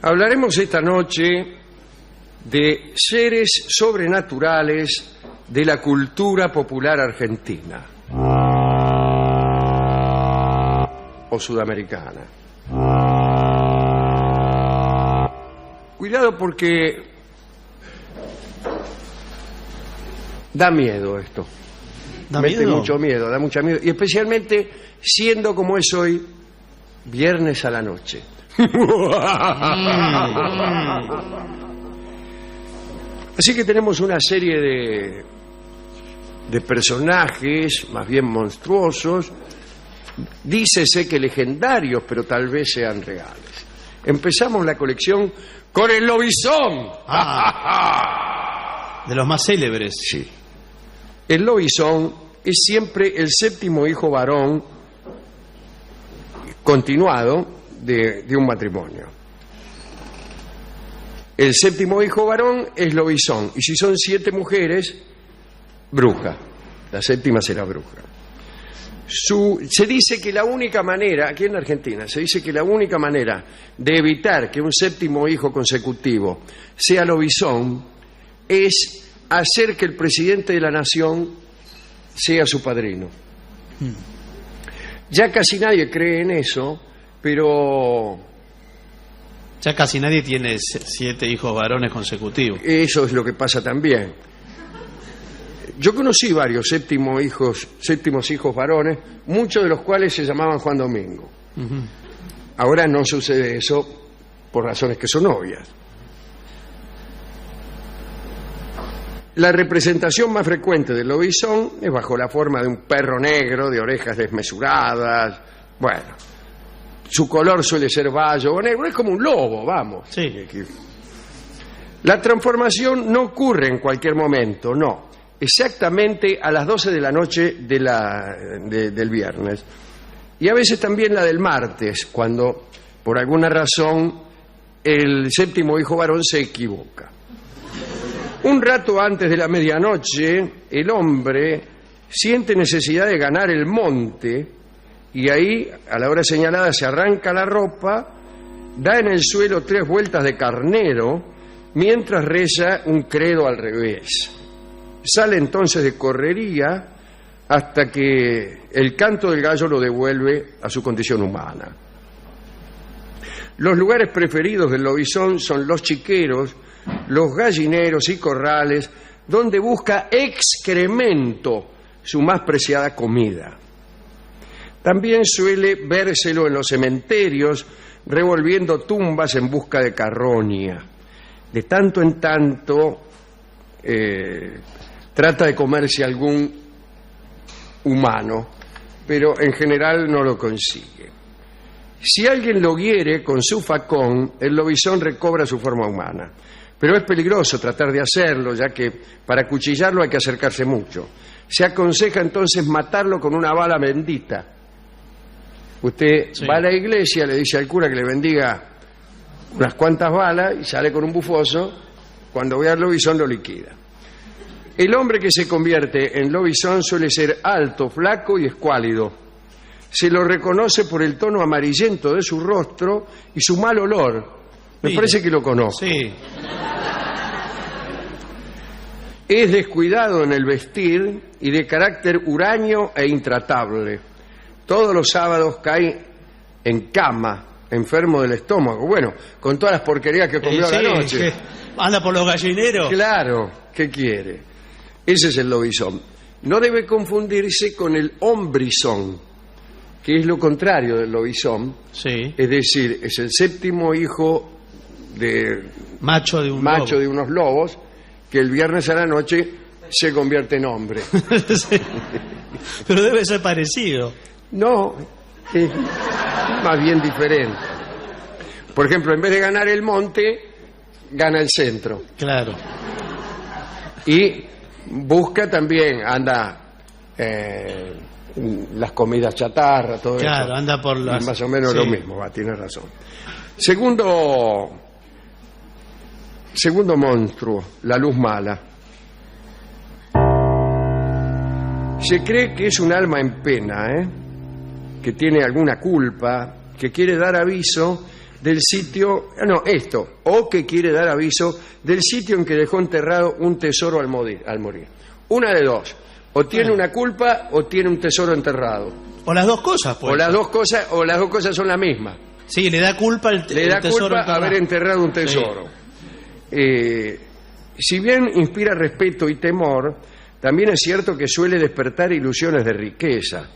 Hablaremos esta noche de seres sobrenaturales de la cultura popular argentina o sudamericana. Cuidado porque da miedo esto. ¿Da Mete miedo? mucho miedo, da mucho miedo. Y especialmente siendo como es hoy, viernes a la noche. Así que tenemos una serie de personajes, más bien monstruosos, dícese que legendarios, pero tal vez sean reales. Empezamos la colección con el lobizón. De los más célebres. Sí. El lobizón es siempre el séptimo hijo varón continuado de un matrimonio. El séptimo hijo varón es lobizón, y si son 7 mujeres, bruja. La séptima será bruja. Se dice que la única manera, aquí en Argentina, se dice que la única manera de evitar que un séptimo hijo consecutivo sea lobizón es hacer que el presidente de la nación sea su padrino. Ya casi nadie cree en eso, pero Ya casi nadie tiene 7 hijos varones consecutivos. eso es lo que pasa también. Yo conocí varios séptimos hijos varones, muchos de los cuales se llamaban Juan Domingo. Ahora no sucede eso por razones que son obvias. La representación más frecuente del lobizón es bajo la forma de un perro negro, de orejas desmesuradas. Bueno, su color suele ser bayo o negro, es como un lobo, vamos. Sí. La transformación no ocurre en cualquier momento, no. Exactamente a las 12 de la noche del viernes. Y a veces también la del martes, cuando por alguna razón el séptimo hijo varón se equivoca. Un rato antes de la medianoche, el hombre siente necesidad de ganar el monte y ahí, a la hora señalada, se arranca la ropa, da en el suelo 3 vueltas de carnero mientras reza un credo al revés. Sale entonces de correría hasta que el canto del gallo lo devuelve a su condición humana. Los lugares preferidos del lobizón son los chiqueros, los gallineros y corrales, donde busca excremento, su más preciada comida. También suele vérselo en los cementerios, revolviendo tumbas en busca de carroña. De tanto en tanto trata de comerse algún humano, pero en general no lo consigue. Si alguien lo hiere con su facón, el lobizón recobra su forma humana. Pero es peligroso tratar de hacerlo, ya que para acuchillarlo hay que acercarse mucho. Se aconseja entonces matarlo con una bala bendita. Usted va a la iglesia, le dice al cura que le bendiga unas cuantas balas y sale con un bufoso. Cuando ve al lobizón lo liquida. El hombre que se convierte en lobizón suele ser alto, flaco y escuálido. Se lo reconoce por el tono amarillento de su rostro y su mal olor. Me parece que lo conozco. Sí. Es descuidado en el vestir y de carácter huraño e intratable. Todos los sábados cae en cama, enfermo del estómago. Bueno, con todas las porquerías que comió a la noche. Anda por los gallineros. Claro, ¿qué quiere? Ese es el lobizón. No debe confundirse con el hombrizón, que es lo contrario del lobizón. Sí. Es decir, es el séptimo hijo Macho de de unos lobos, que el viernes a la noche se convierte en hombre. Sí. Pero debe ser parecido. No, es más bien diferente. Por ejemplo, en vez de ganar el monte, gana el centro. Claro. Y busca también, anda las comidas chatarra, todo eso. Claro, anda por las... Más o menos sí. lo mismo, tiene razón. Segundo monstruo, la luz mala. Se cree que es un alma en pena, que tiene alguna culpa, que quiere dar aviso del sitio, o que quiere dar aviso del sitio en que dejó enterrado un tesoro al morir. Una de dos, o tiene una culpa o tiene un tesoro enterrado. O las dos cosas, pues. O las dos cosas son la misma. Sí, le da culpa el tesoro. Le da culpa haber enterrado un tesoro. Sí. Si bien inspira respeto y temor, también es cierto que suele despertar ilusiones de riqueza.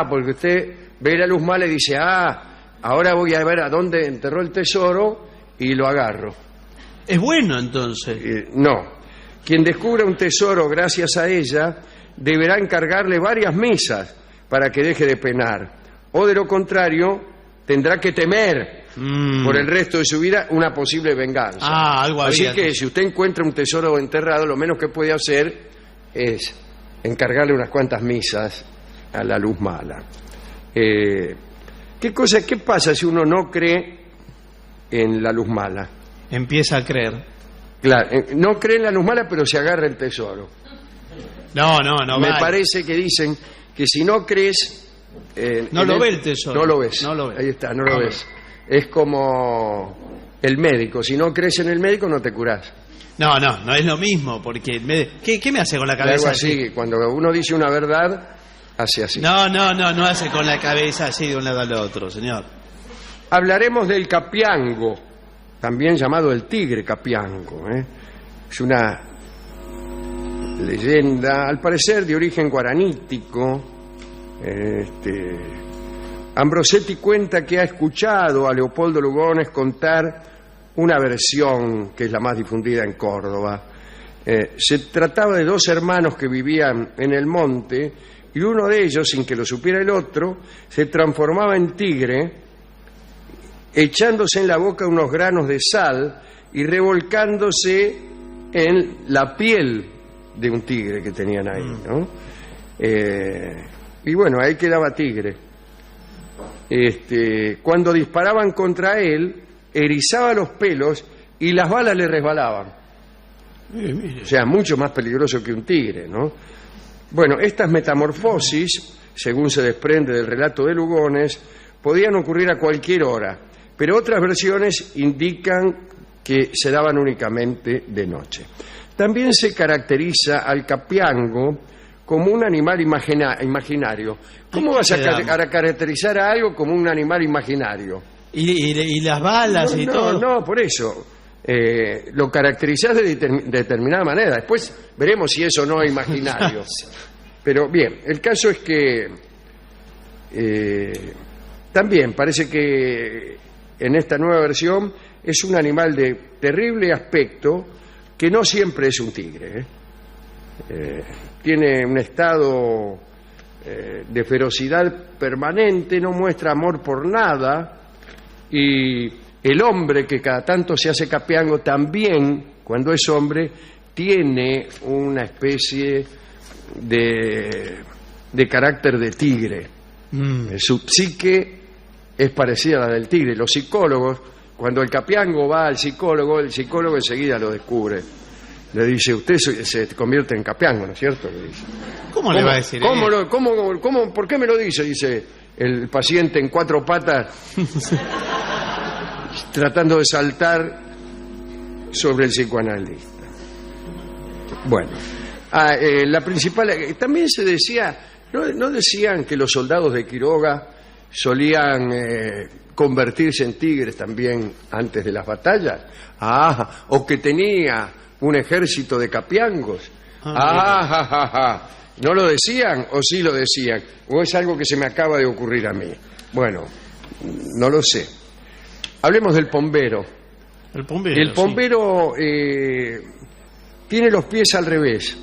Porque usted ve la luz mala y dice, ahora voy a ver a dónde enterró el tesoro y lo agarro. Es bueno, entonces. No. Quien descubra un tesoro gracias a ella deberá encargarle varias misas para que deje de penar. O de lo contrario, tendrá que temer por el resto de su vida una posible venganza. Algo había. Así que si usted encuentra un tesoro enterrado, lo menos que puede hacer es encargarle unas cuantas misas a la luz mala. ¿Qué pasa si uno no cree en la luz mala? Empieza a creer. Claro, no cree en la luz mala, pero se agarra el tesoro. No. Me parece que dicen que si no crees... no lo ve el tesoro. No lo ves. No lo ves. Ahí está, no lo ves. Es como el médico. Si no crees en el médico, no te curás. No es lo mismo, porque el médico... ¿Qué me hace con la cabeza? Algo así, cuando uno dice una verdad, hace así. No hace con la cabeza así de un lado al otro, señor. Hablaremos del capiango, también llamado el tigre capiango. Es una leyenda, al parecer de origen guaranítico. Ambrosetti cuenta que ha escuchado a Leopoldo Lugones contar una versión que es la más difundida en Córdoba. Se trataba de dos hermanos que vivían en el monte y uno de ellos, sin que lo supiera el otro, se transformaba en tigre, echándose en la boca unos granos de sal y revolcándose en la piel de un tigre que tenían ahí, ¿no? Y bueno, ahí quedaba tigre. Cuando disparaban contra él, erizaba los pelos y las balas le resbalaban. O sea, mucho más peligroso que un tigre, ¿no? Bueno, estas metamorfosis, según se desprende del relato de Lugones, podían ocurrir a cualquier hora, pero otras versiones indican que se daban únicamente de noche. También se caracteriza al capiango como un animal imaginario. ¿Cómo vas a caracterizar a algo como un animal imaginario? Y las balas y todo. No, por eso. Lo caracterizás de determinada manera. Después veremos si eso no es imaginario. Pero bien, el caso es que también parece que en esta nueva versión es un animal de terrible aspecto que no siempre es un tigre. Tiene un estado de ferocidad permanente, no muestra amor por nada, y el hombre que cada tanto se hace capiango también, cuando es hombre, tiene una especie de carácter de tigre. Su psique es parecida a la del tigre. Los psicólogos, cuando el capiango va al psicólogo, el psicólogo enseguida lo descubre. Le dice, usted se convierte en capiango, ¿no es cierto? Le dice. ¿Cómo le va a decir? ¿Por qué me lo dice? Dice el paciente en cuatro patas, tratando de saltar sobre el psicoanalista. Bueno, la principal... También se decía, ¿no decían que los soldados de Quiroga solían convertirse en tigres también antes de las batallas? O que tenía un ejército de capiangos. ¿No lo decían o sí lo decían? ¿O es algo que se me acaba de ocurrir a mí? Bueno, no lo sé. Hablemos del pombero. El pombero tiene los pies al revés.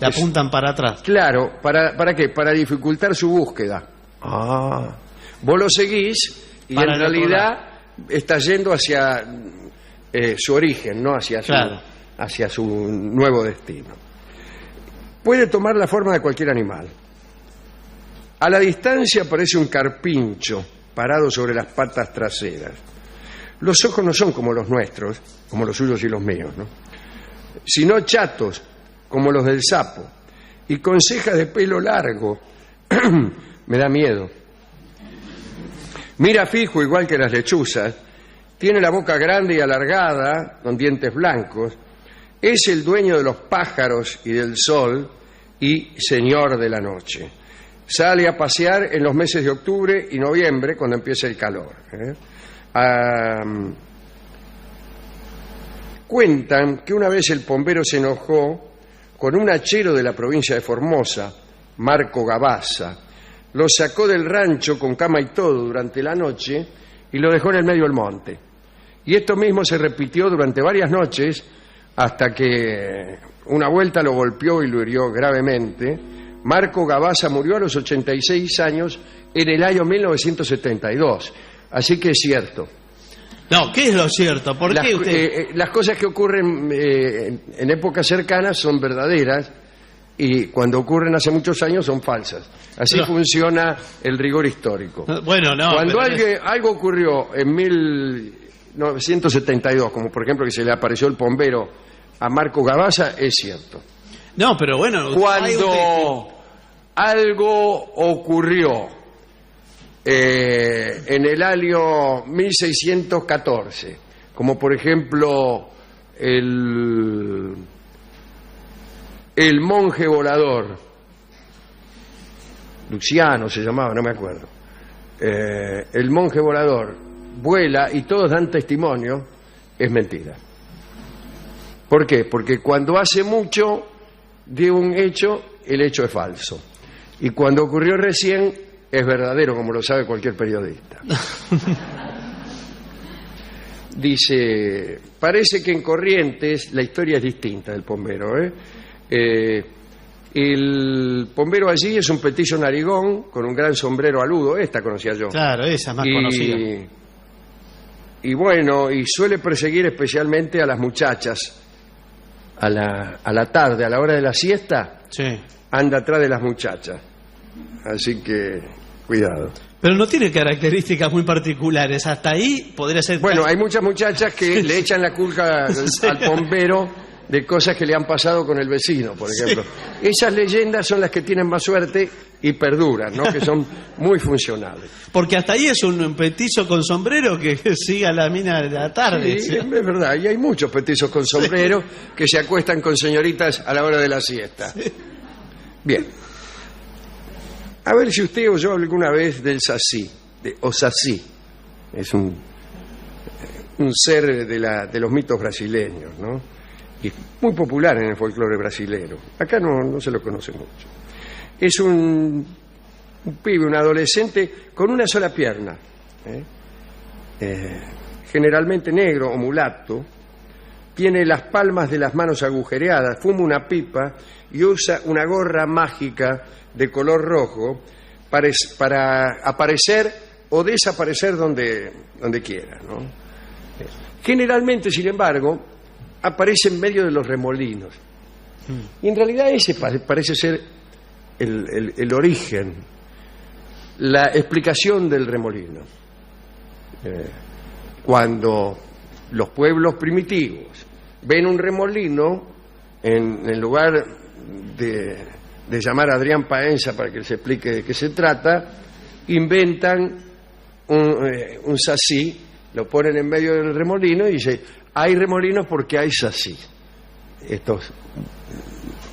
Le apuntan para atrás. Claro, ¿para qué? Para dificultar su búsqueda. Vos lo seguís y en realidad está yendo hacia su origen, no hacia su nuevo destino. Puede tomar la forma de cualquier animal. A la distancia parece un carpincho parado sobre las patas traseras. Los ojos no son como los nuestros, como los suyos y los míos, ¿no? Sino chatos, como los del sapo, y con cejas de pelo largo. Me da miedo. Mira fijo igual que las lechuzas, tiene la boca grande y alargada, con dientes blancos, es el dueño de los pájaros y del sol y señor de la noche. Sale a pasear en los meses de octubre y noviembre, cuando empieza el calor. Cuentan que una vez el pombero se enojó con un hachero de la provincia de Formosa, Marco Gabasa. Lo sacó del rancho con cama y todo durante la noche y lo dejó en el medio del monte. Y esto mismo se repitió durante varias noches hasta que una vuelta lo golpeó y lo hirió gravemente. Marco Gabasa murió a los 86 años en el año 1972. Así que es cierto. No, ¿qué es lo cierto? ¿Por qué usted...? Las cosas que ocurren en épocas cercanas son verdaderas y cuando ocurren hace muchos años son falsas. Así funciona el rigor histórico. Bueno, no. Cuando algo ocurrió en 1972, como por ejemplo que se le apareció el pombero a Marco Gabasa, es cierto. No, pero bueno... Cuando algo ocurrió en el año 1614, como por ejemplo el monje volador, Luciano se llamaba, no me acuerdo, el monje volador vuela y todos dan testimonio, es mentira. ¿Por qué? Porque cuando hace mucho de un hecho, el hecho es falso. Y cuando ocurrió recién, es verdadero, como lo sabe cualquier periodista. Dice, parece que en Corrientes la historia es distinta del pombero. El pombero allí es un petiso narigón con un gran sombrero aludo, esta conocía yo. Claro, esa más conocida. Y bueno, y suele perseguir especialmente a las muchachas. A la tarde, a la hora de la siesta, sí, anda atrás de las muchachas. Así que, cuidado. Pero no tiene características muy particulares. Hasta ahí podría ser... Bueno, hay muchas muchachas que le echan la culpa al pombero de cosas que le han pasado con el vecino, por ejemplo. Sí. Esas leyendas son las que tienen más suerte y perduran, ¿no? Que son muy funcionales. Porque hasta ahí es un petizo con sombrero que sigue a la mina de la tarde. Sí, ¿sí? Es verdad. Y hay muchos petizos con sombrero, sí, que se acuestan con señoritas a la hora de la siesta. Sí. Bien. A ver si usted oyó alguna vez del sací, de Osací. Es un ser de los mitos brasileños, ¿no? Y muy popular en el folclore brasilero. Acá no se lo conoce mucho. Es un pibe, un adolescente con una sola pierna, generalmente negro o mulato, tiene las palmas de las manos agujereadas, fuma una pipa y usa una gorra mágica de color rojo para aparecer o desaparecer donde quiera, ¿no? Generalmente, sin embargo, aparece en medio de los remolinos. Y en realidad ese parece ser el origen, la explicación del remolino. Cuando los pueblos primitivos ven un remolino, en lugar de llamar a Adrián Paenza para que se explique de qué se trata, inventan un sací, lo ponen en medio del remolino y dicen, hay remolinos porque hay sací. Estos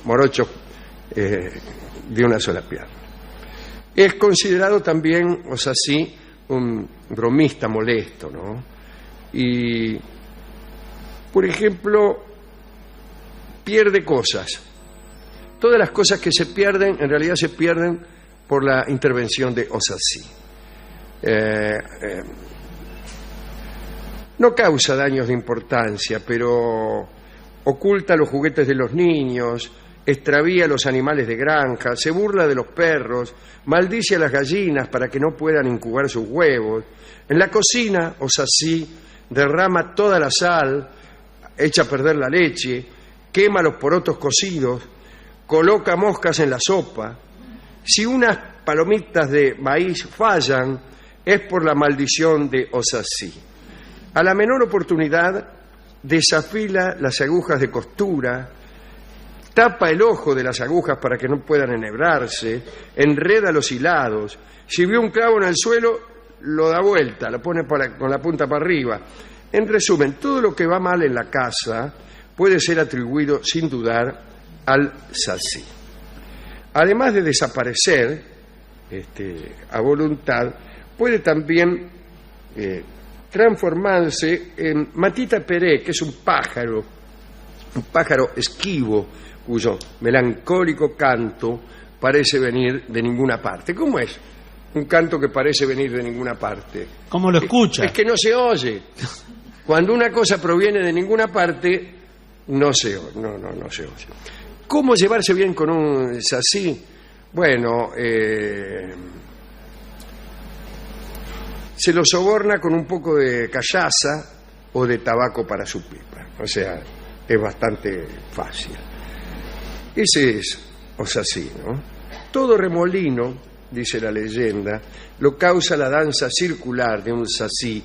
morochos de una sola pierna. Es considerado también, o sea, sí, un bromista molesto, ¿no? Y, por ejemplo, pierde cosas. Todas las cosas que se pierden, en realidad se pierden por la intervención de Osací. No causa daños de importancia, pero oculta los juguetes de los niños, extravía a los animales de granja, se burla de los perros, maldice a las gallinas para que no puedan incubar sus huevos. En la cocina, Osací derrama toda la sal, echa a perder la leche, quema los porotos cocidos, coloca moscas en la sopa. Si unas palomitas de maíz fallan, es por la maldición de Osací. A la menor oportunidad, desafila las agujas de costura, tapa el ojo de las agujas para que no puedan enhebrarse, enreda los hilados. Si ve un clavo en el suelo, lo da vuelta, lo pone con la punta para arriba. En resumen, todo lo que va mal en la casa puede ser atribuido sin dudar al Sací. Además de desaparecer a voluntad, puede también transformarse en Matita Peré, que es un pájaro esquivo, cuyo melancólico canto parece venir de ninguna parte. ¿Cómo es un canto que parece venir de ninguna parte? ¿Cómo lo escucha? Es que no se oye. Cuando una cosa proviene de ninguna parte, no se oye. ¿Cómo llevarse bien con un Sací? Bueno, se lo soborna con un poco de callaza o de tabaco para su pipa. O sea, es bastante fácil. Ese es Sací, ¿no? Todo remolino, dice la leyenda, lo causa la danza circular de un Sací.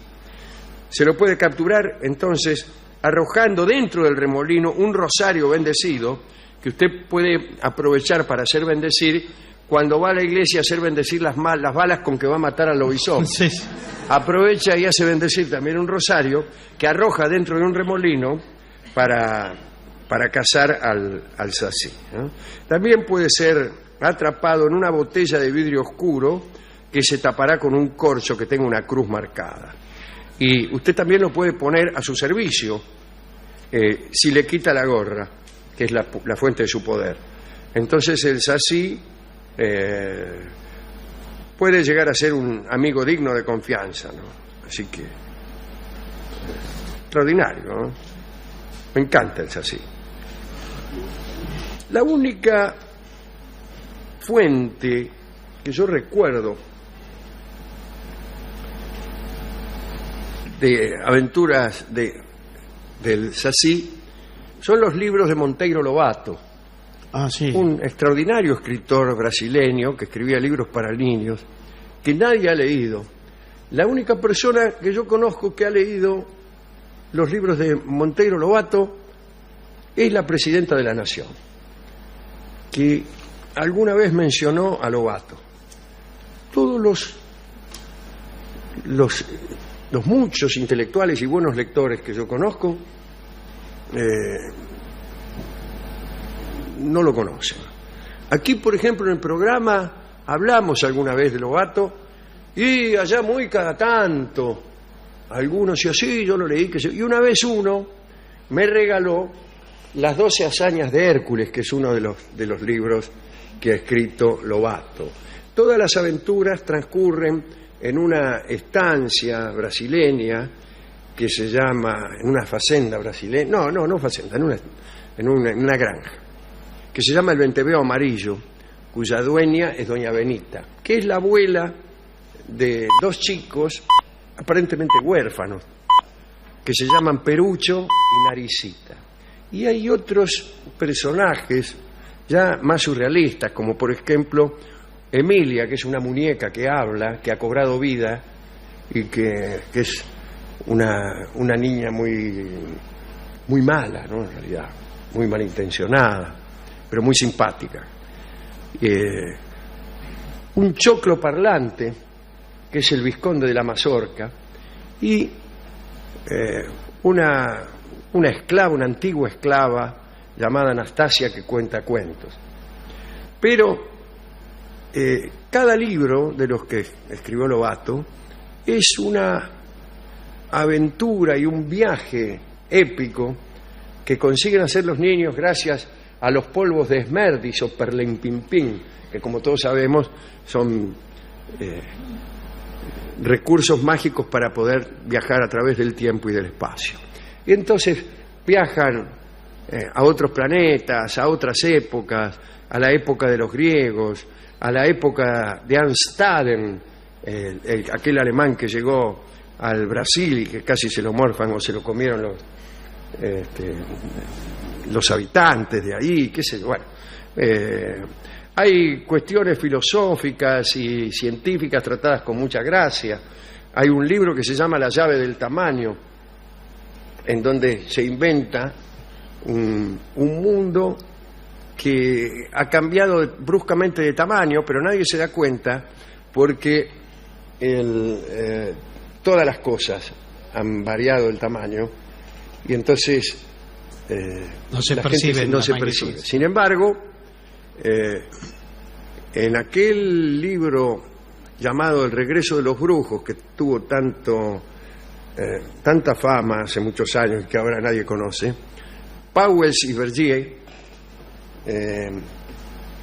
Se lo puede capturar, entonces, arrojando dentro del remolino un rosario bendecido que usted puede aprovechar para hacer bendecir cuando va a la iglesia a hacer bendecir las balas con que va a matar al lobizón. Sí. Aprovecha y hace bendecir también un rosario que arroja dentro de un remolino para cazar al Sací, ¿no? También puede ser atrapado en una botella de vidrio oscuro que se tapará con un corcho que tenga una cruz marcada. Y usted también lo puede poner a su servicio si le quita la gorra, que es la fuente de su poder. Entonces el Sací puede llegar a ser un amigo digno de confianza, ¿no? Así que extraordinario, ¿no? Me encanta el Sací. La única fuente que yo recuerdo de aventuras del Sací son los libros de Monteiro Lobato. Ah, sí. Un extraordinario escritor brasileño que escribía libros para niños que nadie ha leído. La única persona que yo conozco que ha leído los libros de Monteiro Lobato es la presidenta de la Nación, que alguna vez mencionó a Lobato. Todos los muchos intelectuales y buenos lectores que yo conozco no lo conocen. Aquí, por ejemplo, en el programa hablamos alguna vez de Lobato y allá muy cada tanto algunos y así yo lo leí y una vez uno me regaló Las 12 hazañas de Hércules, que es uno de los libros que ha escrito Lobato. Todas las aventuras transcurren en una estancia brasileña que se llama, en una fazenda brasileña, no fazenda, en una granja, que se llama el Venteveo Amarillo, cuya dueña es doña Benita, que es la abuela de dos chicos aparentemente huérfanos, que se llaman Perucho y Naricita. Y hay otros personajes ya más surrealistas, como por ejemplo Emilia, que es una muñeca que habla, que ha cobrado vida y que es una niña muy mala, ¿no? En realidad, muy malintencionada, pero muy simpática. Un choclo parlante, que es el vizconde de la Mazorca, y una esclava, una antigua esclava llamada Anastasia, que cuenta cuentos. Pero cada libro de los que escribió Lobato es una aventura y un viaje épico que consiguen hacer los niños gracias a los polvos de Esmerdis o Perlimpimpín, que como todos sabemos son recursos mágicos para poder viajar a través del tiempo y del espacio. Y entonces viajan a otros planetas, a otras épocas, a la época de los griegos, a la época de Amstaden, aquel alemán que llegó al Brasil y que casi se lo morfan o se lo comieron los habitantes de ahí, qué sé yo. Bueno, hay cuestiones filosóficas y científicas tratadas con mucha gracia. Hay un libro que se llama La llave del tamaño, en donde se inventa un mundo que ha cambiado bruscamente de tamaño, pero nadie se da cuenta porque todas las cosas han variado el tamaño y entonces no se la percibe gente no se percibe. Sin embargo, en aquel libro llamado El regreso de los brujos, que tuvo tanta fama hace muchos años y que ahora nadie conoce, Pauwels y Vergier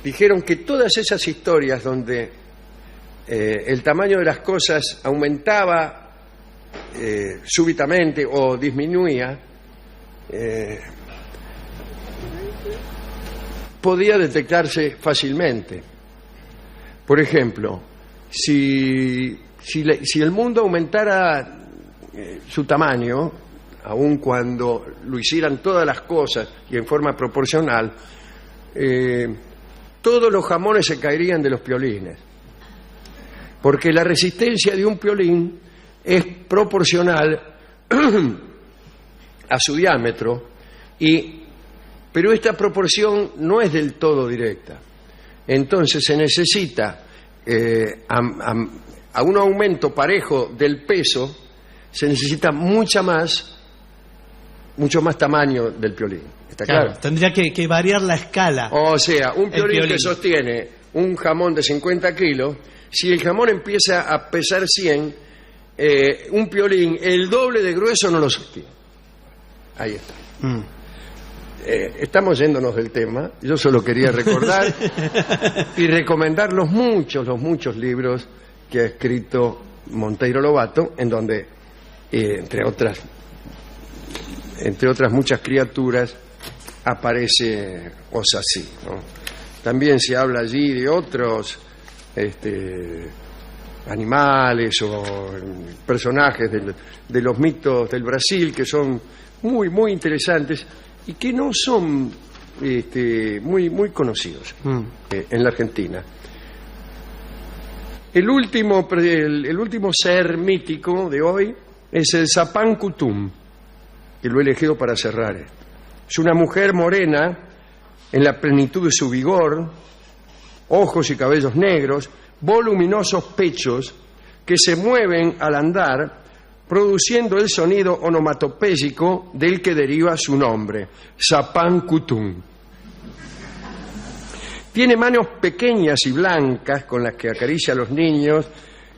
dijeron que todas esas historias donde el tamaño de las cosas aumentaba súbitamente o disminuía, podía detectarse fácilmente. Por ejemplo, si el mundo aumentara su tamaño, aun cuando lo hicieran todas las cosas y en forma proporcional, todos los jamones se caerían de los piolines, porque la resistencia de un piolín es proporcional a su diámetro, pero esta proporción no es del todo directa. Entonces se necesita a un aumento parejo del peso, se necesita mucho más tamaño del piolín. ¿Está claro? Tendría que variar la escala. O sea, un piolín que sostiene un jamón de 50 kilos, si el jamón empieza a pesar 100, un piolín el doble de grueso no lo sostiene. Ahí está. Estamos yéndonos del tema. Yo solo quería recordar y recomendar los muchos libros que ha escrito Monteiro Lobato, en donde entre otras muchas criaturas aparece Osací, ¿no? También se habla allí de otros animales o personajes de los mitos del Brasil que son muy interesantes y que no son muy conocidos en la Argentina. El último ser mítico de hoy es el Zapán Kutum, que lo he elegido para cerrar esto. Es una mujer morena en la plenitud de su vigor, ojos y cabellos negros, voluminosos pechos que se mueven al andar, produciendo el sonido onomatopéyico del que deriva su nombre, Zapán Kutum. Tiene manos pequeñas y blancas con las que acaricia a los niños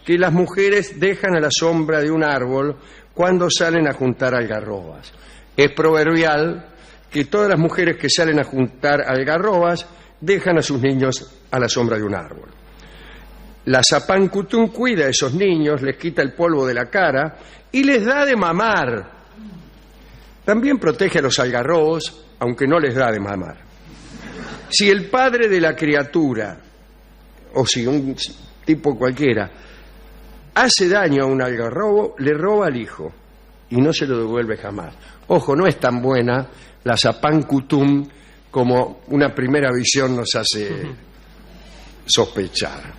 que las mujeres dejan a la sombra de un árbol cuando salen a juntar algarrobas. Es proverbial que todas las mujeres que salen a juntar algarrobas dejan a sus niños a la sombra de un árbol. La Zapán Kutum cuida a esos niños, les quita el polvo de la cara y les da de mamar. También protege a los algarrobos, aunque no les da de mamar. Si el padre de la criatura, o si un tipo cualquiera, hace daño a un algarrobo, le roba al hijo y no se lo devuelve jamás. Ojo, no es tan buena la Zapán Kutum como una primera visión nos hace sospechar.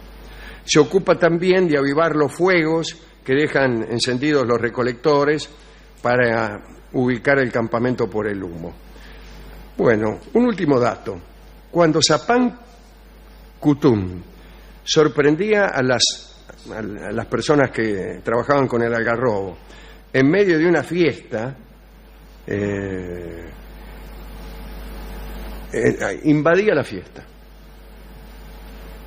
Se ocupa también de avivar los fuegos que dejan encendidos los recolectores para ubicar el campamento por el humo. Bueno, un último dato. Cuando Zapán Kutum sorprendía a las personas que trabajaban con el algarrobo en medio de una fiesta, invadía la fiesta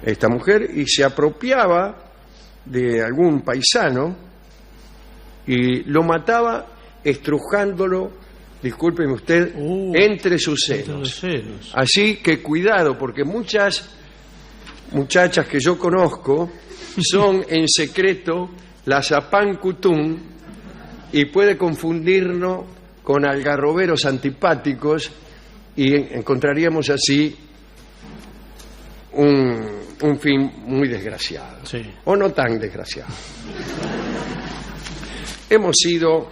esta mujer y se apropiaba de algún paisano y lo mataba estrujándolo, discúlpeme usted, entre sus senos. Así que cuidado, porque muchas muchachas que yo conozco son en secreto la Zapán Kutum y puede confundirnos con algarroberos antipáticos y encontraríamos así un fin muy desgraciado, sí, o no tan desgraciado. Hemos sido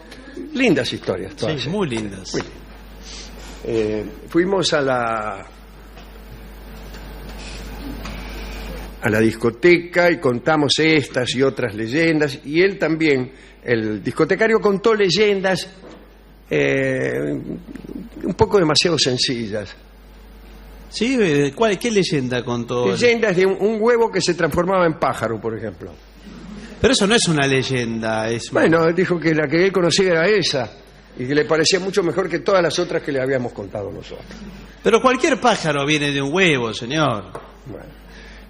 lindas historias todas. Sí, muy lindas. Muy fuimos a la discoteca y contamos estas y otras leyendas, y él también, el discotecario, contó leyendas un poco demasiado sencillas. Sí, ¿qué leyenda contó? Leyendas de un huevo que se transformaba en pájaro, por ejemplo. Pero eso no es una leyenda, es... Bueno, dijo que la que él conocía era esa y que le parecía mucho mejor que todas las otras que le habíamos contado nosotros. Pero cualquier pájaro viene de un huevo, señor. Bueno.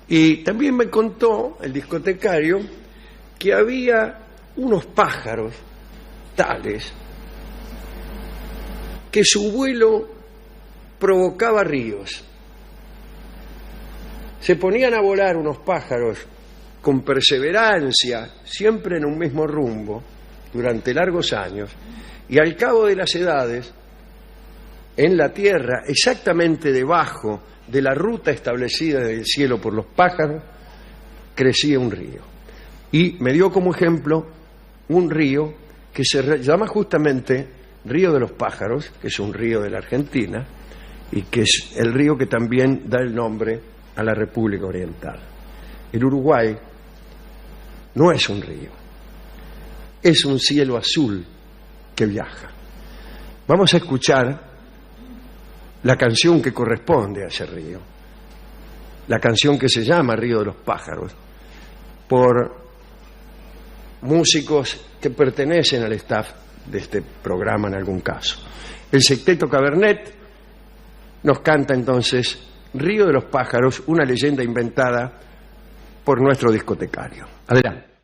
Y también me contó el discotecario que había unos pájaros tales que su vuelo provocaba ríos. Se ponían a volar unos pájaros con perseverancia, siempre en un mismo rumbo, durante largos años, y al cabo de las edades, en la tierra, exactamente debajo de la ruta establecida del cielo por los pájaros, crecía un río. Y me dio como ejemplo un río que se llama justamente Río de los Pájaros, que es un río de la Argentina, y que es el río que también da el nombre a la República Oriental. El Uruguay no es un río, es un cielo azul que viaja. Vamos a escuchar la canción que corresponde a ese río, la canción que se llama Río de los Pájaros, por músicos que pertenecen al staff de este programa en algún caso. El Sexteto Cabernet nos canta entonces Río de los Pájaros, una leyenda inventada por nuestro discotecario. Adelante.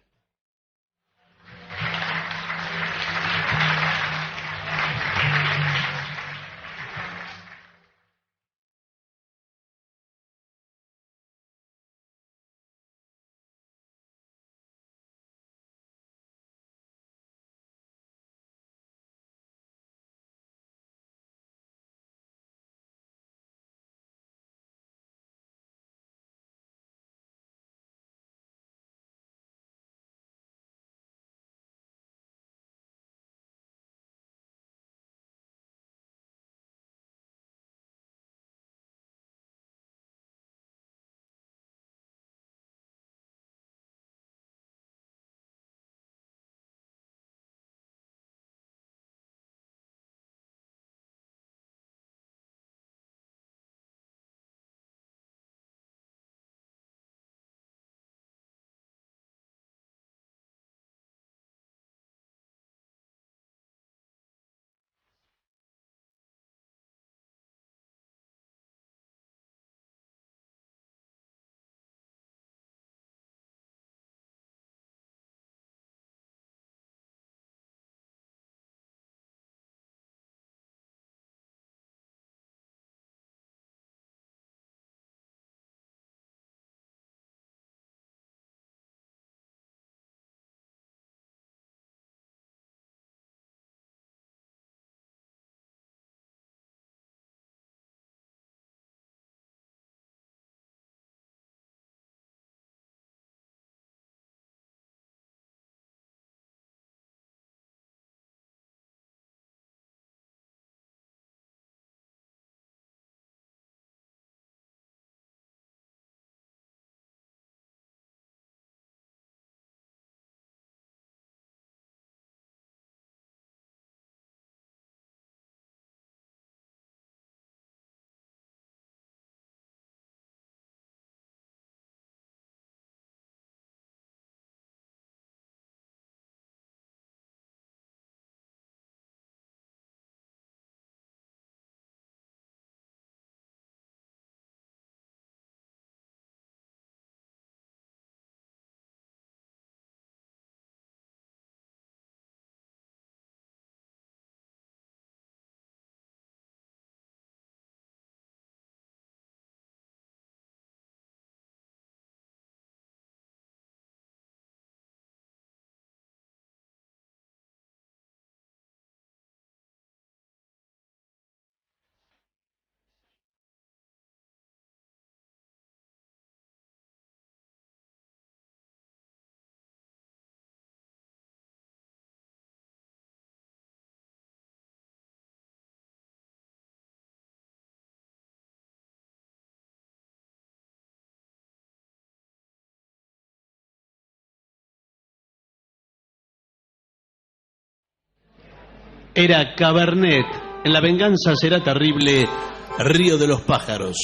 Era Cabernet, en La venganza será terrible, Río de los Pájaros.